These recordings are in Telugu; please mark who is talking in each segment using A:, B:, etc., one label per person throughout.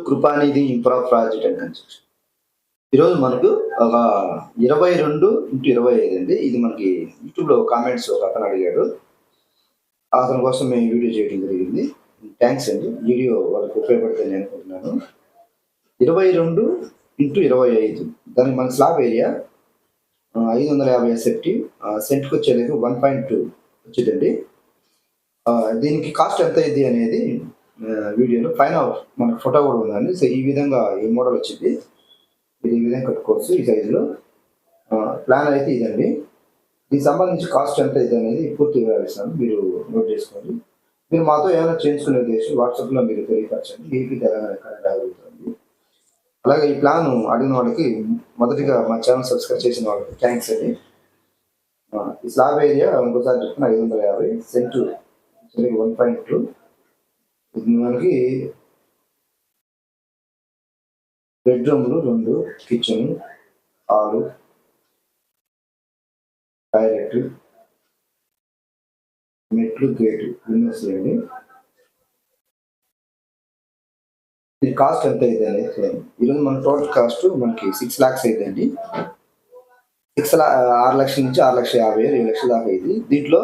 A: Krupanidhi infra project and construction. ఈరోజు మనకు ఒక 22x25 అండి. ఇది మనకి యూట్యూబ్‌లో కామెంట్స్ ఒక అతను అడిగాడు. అతని కోసం మేము వీడియో చేయడం జరిగింది. థాంక్స్ అండి. వీడియో వాళ్ళకి ఉపయోగపడుతుందని అనుకుంటున్నాను. 22x25 దానికి మన స్లాబ్ ఏరియా 550 ఎస్ఎఫ్టీ, సెంట్‌కొచ్చేది 1.2 వచ్చిందండి. దీనికి కాస్ట్ ఎంత అయింది అనేది వీడియోలో పైన మన ఫోటో కూడా ఉందండి. సో ఈ విధంగా ఈ మోడల్ వచ్చింది. మీరు ఈ విధంగా కట్టుకోవచ్చు ఈ సైజులో. ప్లాన్ అయితే ఇదండి. దీనికి సంబంధించి కాస్ట్ ఎంత అయితే అనేది పూర్తి వివరిస్తాను, మీరు నోట్ చేసుకోండి. మీరు మాతో ఏమైనా చేయించుకునే ఉద్దేశం వాట్సాప్లో మీరు తెలియపరచండి. ఏపీ తెలంగాణ ఎక్కడ అడుగుతుంది. అలాగే ఈ ప్లాన్ అడిగిన వాళ్ళకి మొదటిగా మా ఛానల్ సబ్స్క్రైబ్ చేసిన వాళ్ళకి థ్యాంక్స్ అండి. ఈ స్లాబ్ ఏరియా ఇంకోసారి చెప్తున్నా 550 సెంటు 1.2. ఇది మనకి బెడ్రూమ్లు 2, కిచెన్, హాలు, టాయిలెట్, మెట్లు, గేటు విండోస్ అండి. దీని కాస్ట్ ఎంత అయితే అనేది ఈరోజు మన టోటల్ కాస్ట్ మనకి 6 lakhs అయిద్దండి. 6 లక్షల నుంచి 6,50,000 7 లక్షల దాకా అయింది. దీంట్లో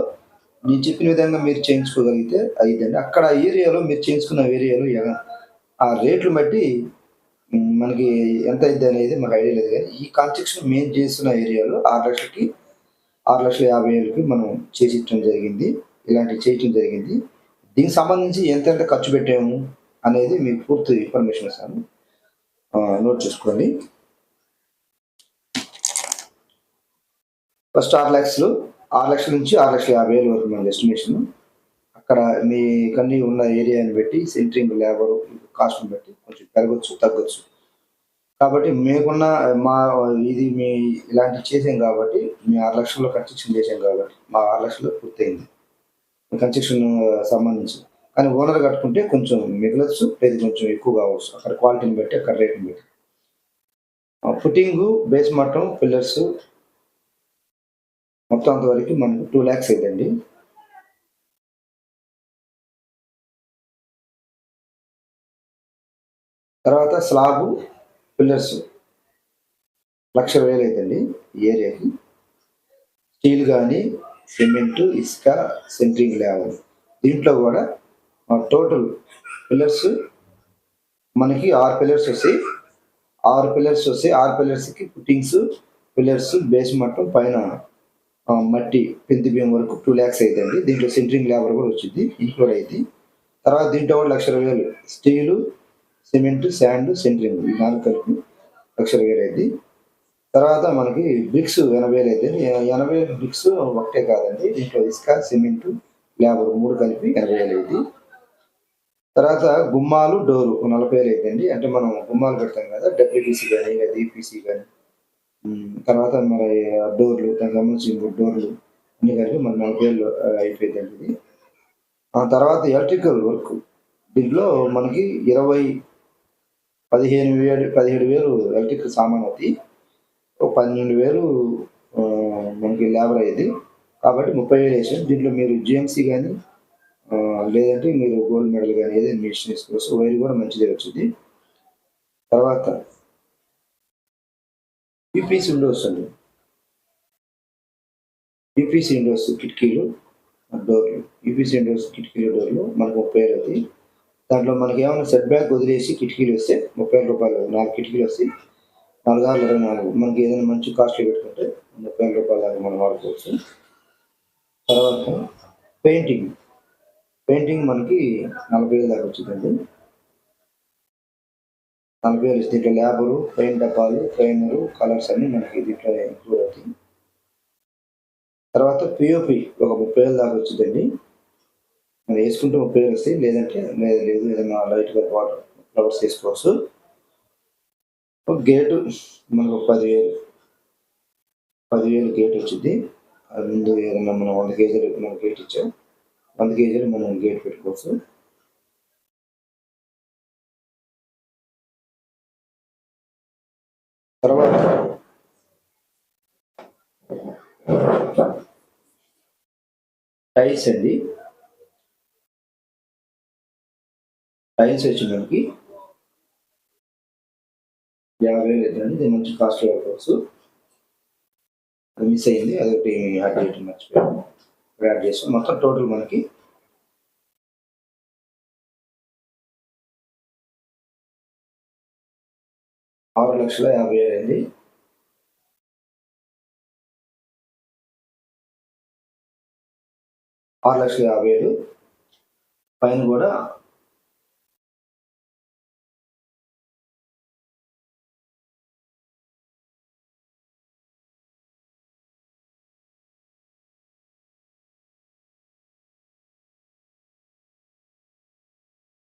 A: నేను చెప్పిన విధంగా మీరు చేయించుకోగలిగితే అయిద్దండి. అక్కడ ఏరియాలో మీరు చేయించుకున్న ఏరియాలో ఆ రేట్లు బట్టి మనకి ఎంత అయిద్ది అనేది మాకు ఐడియా లేదు. కానీ ఈ కన్స్ట్రక్షన్ మేము చేస్తున్న ఏరియాలో 6 లక్షలకి 6,50,000కి మనం చేయించడం జరిగింది. ఇలాంటివి చేయటం జరిగింది. దీనికి సంబంధించి ఎంత ఖర్చు పెట్టాము అనేది మీకు పూర్తి ఇన్ఫర్మేషన్ ఇస్తాను, నోట్ చేసుకోండి. ఫస్ట్ 6 లక్షల నుంచి 6,50,000 వరకు మన ఎస్టిమేషన్. అక్కడ మీ కన్నీ ఉన్న ఏరియాని బట్టి సెంట్రింగ్ లేబర్ కాస్ట్ని బట్టి కొంచెం పెరగచ్చు తగ్గచ్చు. కాబట్టి మీకున్న ఇది మీ ఇలాంటివి చేసాం కాబట్టి మీ 6 లక్షల్లో కన్స్ట్రక్షన్ చేసాం కాబట్టి మా 6 లక్షలు పూర్తయింది కన్స్ట్రక్షన్ సంబంధించి. కానీ ఓనర్ కట్టుకుంటే కొంచెం మిగలచ్చు, లేదు కొంచెం ఎక్కువ కావచ్చు. అక్కడ క్వాలిటీని బట్టి, అక్కడ రేట్ని బట్టి. ఫుటింగు, బేస్ మట్టం, పిల్లర్స్ మొత్తం అంతవరకు మనకు 2 lakhs అయిందండి. తర్వాత స్లాబు, పిల్లర్స్ 1,00,000 అవుతుంది ఈ ఏరియాకి. స్టీల్ కానీ, సిమెంటు, ఇసుక, సెంట్రింగ్ లేవల్. దీంట్లో కూడా టోటల్ పిల్లర్స్ మనకి 6 పిల్లర్స్ వస్తాయి. 6 పిల్లర్స్కి ఫుటింగ్స్, పిల్లర్స్, బేస్ మట్టం, పైన మట్టి పెంతి బియ్యం వరకు 2 lakhs అవుతుంది. దీంట్లో సెంట్రింగ్ లేబర్ కూడా వచ్చింది, ఇంక్లూడ్ అయింది. తర్వాత దీంట్లో కూడా 1,00,000 స్టీలు, సిమెంట్, శాండ్, సెంట్రింగ్ ఈ 4 కలిపి 1,00,000 అయింది. తర్వాత మనకి బ్రిక్స్ 80,000 అవుతుంది. 80 బ్రిక్స్ ఒకటే కాదండి, దీంట్లో ఇసుక, సిమెంట్, లేబర్ 3 కలిపి 80,000 అయింది. తర్వాత గుమ్మాలు, డోరు 40,000 అవుతుంది. అంటే మనం గుమ్మాలు పెడతాం కదా, డబ్ల్యూపీసీ కానీ లేదా ఈపీసీ కానీ. తర్వాత మరి డోర్లు, దానికి సంబంధించిన డోర్లు అన్ని కలిపి మన 40,000 అయిపోయిందండి ఇది. ఆ తర్వాత ఎలక్ట్రికల్ వర్క్ దీంట్లో మనకి 17,000 ఎలక్ట్రికల్ సామాన్ అవుతాయి. 12,000 మనకి లేబర్ అయ్యేది. కాబట్టి 30,000 వేసాం. దీంట్లో మీరు జిఎంసీ కానీ లేదంటే మీరు గోల్డ్ మెడల్ కానీ ఏదైనా మిషన్ వేసుకోవచ్చు. వైర్ కూడా మంచిదే వచ్చింది. తర్వాత యూపీసీ విండోస్ అండి. యూపీసీ విండోస్ కిటికీలు, డోర్లు. యూపీసీ విండోస్ కిటికీలు, డోర్లు మనకు 30,000 అవుతాయి. దాంట్లో మనకి ఏమైనా సెట్ బ్యాక్ వదిలేసి కిటికీలు వస్తే 30,000 రూపాయలు. 4 కిటికీలు వస్తాయి. 4 6 24. మనకి ఏదైనా మంచి కాస్ట్లో పెట్టుకుంటే 30,000 రూపాయలు దాకా మనం వాడుకోవచ్చు. తర్వాత పెయింటింగ్ మనకి 40,000 దాకా వచ్చిందండి. 40,000 దీంట్లో లేబరు, పెయింట్ డబ్బాలు, ట్రైనరు, కలర్స్ అన్నీ మనకి దీంట్లో ఇంక్లూడ్ అవుతాయి. తర్వాత పిఓపి ఒక 30,000 దాకా వచ్చిందండి. మనం వేసుకుంటే 30,000 వస్తాయి, లేదంటే లేదు ఏదైనా లైట్గా వాటర్ ఫ్లవర్స్ వేసుకోవచ్చు. గేటు మనకు 10,000 గేట్ వచ్చింది. అది ముందు ఏదైనా మనం 100 కేజీలు మనం గేట్ ఇచ్చాం, 100 కేజీలు మనం గేట్ పెట్టుకోవచ్చు. తర్వాత టైల్స్ అండి. టైల్స్ వచ్చి మనకి 50,000 అవుతుందండి. ఇది మంచి కాస్ట్ వర్కౌట్స్. అది మిస్ అయింది. అదొకటి యాడ్ చేయడం మర్చిపోయాము. యాడ్ చేసాం. మొత్తం టోటల్ మనకి 6,50,000 అయింది. 6,50,000 పైన కూడా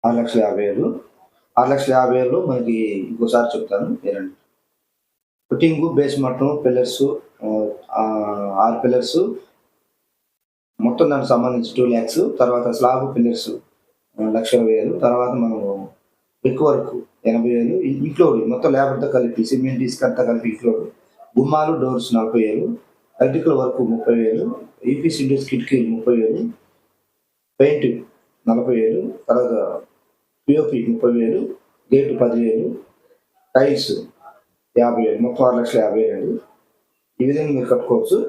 A: 6,50,000 6,50,000 మనకి ఇంకోసారి చెప్తాను వినండి. ఫుటింగు, బేస్ మట్టం, పిల్లర్స్, 6 పిల్లర్స్, మొత్తం దానికి సంబంధించి 2,00,000, తర్వాత స్లాబ్ పిల్లర్స్ 1,20,000, తర్వాత మనము బ్రిక్ వర్క్ 80,000 ఇంక్లూడ్ మొత్తం లేబర్తో కలిపి సిమెంట్ ఇసుక అంతా కలిపి ఇంక్లూడ్. గుమ్మాలు, doors 40,000, electrical work 30,000, EPC doors కిటికీలు 30,000, పెయింట్ 40,000, తర్వాత పిఓపి 30,000, గేటు 10,000, టైల్స్ 50,000, మొత్తం 6,50,000 అండి. ఈ విధంగా మీరు కట్టుకోవచ్చు.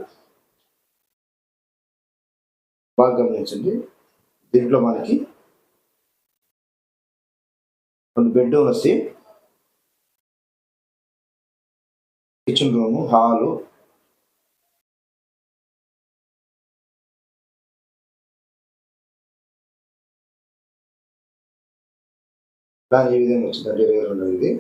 A: బాగా గమనించండి. దీంట్లో మనకి 2 బెడ్రూమ్లు వస్తాయి, కిచెన్ రూము, హాలు, ప్లాన్ ఈ విధంగా వచ్చిందండి 22 ఇది.